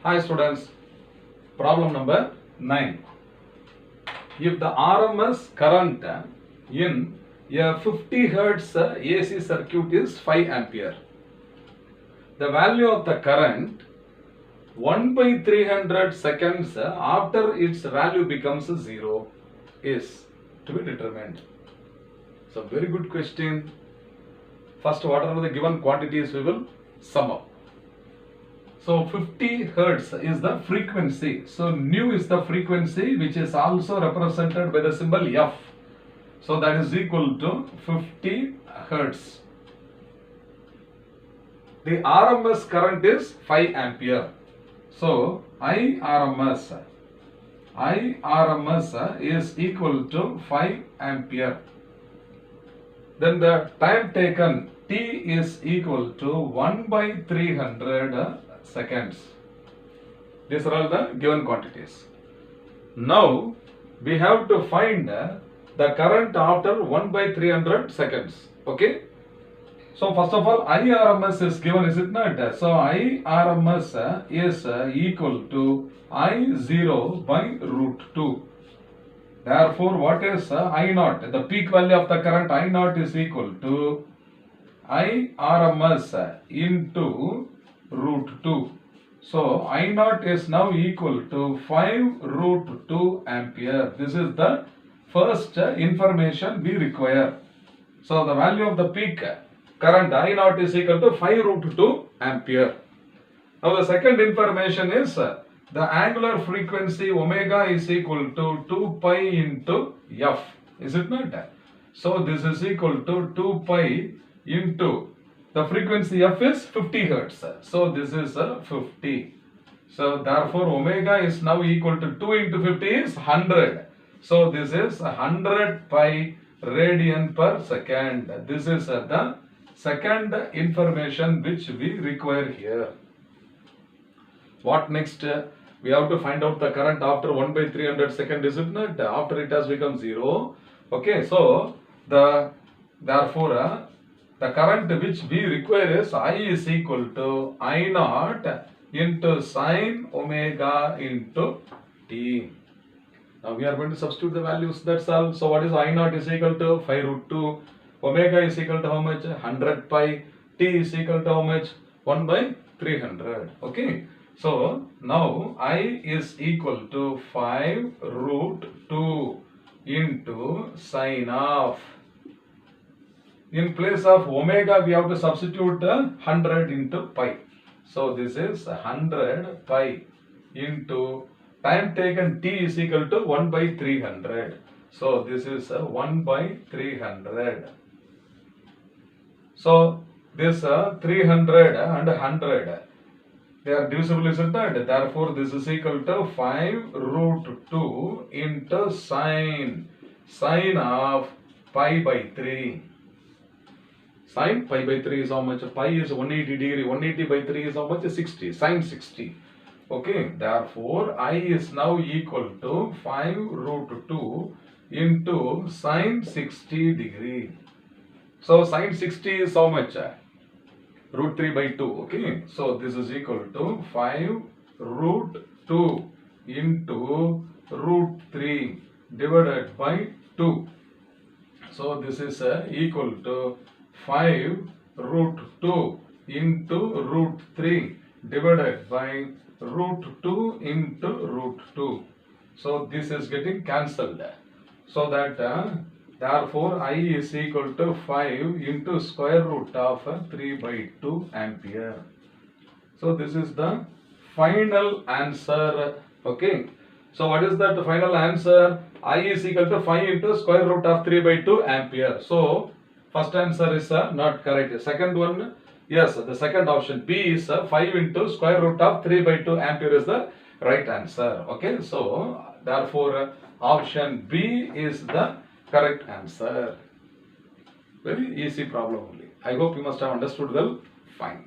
Hi students, problem number 9. If the RMS current in a 50 Hertz AC circuit is 5 ampere, the value of the current 1 by 300 seconds after its value becomes 0 is to be determined. So very good question. First, what are the given quantities we will sum up. So 50 Hertz is the frequency. So nu is the frequency which is also represented by the symbol F. So that is equal to 50 Hertz. The RMS current is 5 ampere. So IRMS is equal to 5 ampere. Then the time taken T is equal to 1 by 300 seconds. These are all the given quantities. Now we have to find the current after 1 by 300 seconds. Okay. So first of all, IRMS is given, is it not? So IRMS is equal to I0 by root 2. Therefore, what is I0? The peak value of the current I0 is equal to IRMS into root 2. So I0 is now equal to 5 root 2 ampere. This is the first information we require. So the value of the peak current I0 is equal to 5 root 2 ampere. Now the second information is the angular frequency omega is equal to 2 pi into F. Is it not? So this is equal to 2 pi into the frequency F is 50 Hertz. So this is 50. So therefore omega is now equal to 2 into 50 is 100. So this is 100 pi radian per second. This is the second information which we require here. What next? We have to find out the current after 1 by 300 second, is it not? After it has become 0. Okay, so therefore the current which we require is I is equal to I0 into sine omega into T. Now we are going to substitute the values, that's all. So what is I0 is equal to 5 root 2. Omega is equal to how much? 100 pi. T is equal to how much? 1 by 300. Okay. So now I is equal to 5 root 2 into sine of. In place of omega, we have to substitute 100 into pi. So this is 100 pi into time taken T is equal to 1 by 300. So this is 1 by 300. So this 300 and 100, they are divisible, isn't it? Therefore this is equal to 5 root 2 into sine of pi by 3. Sine pi by 3 is how much? Pi is 180 degree. 180 by 3 is how much? 60. Sine 60. Okay. Therefore, I is now equal to 5 root 2 into sine 60 degree. So, sine 60 is how much? Root 3 by 2. Okay. So, this is equal to 5 root 2 into root 3 divided by 2. So, this is equal to 5 root 2 into root 3 divided by root 2 into root 2. So this is getting cancelled. So that therefore I is equal to 5 into square root of 3 by 2 ampere. So this is the final answer. Okay. So what is that final answer? I is equal to 5 into square root of 3 by 2 ampere. So first answer is not correct. Second one, yes, the second option B is 5 into square root of 3 by 2 ampere is the right answer. Okay, so therefore option B is the correct answer. Very easy problem only. I hope you must have understood well. Fine.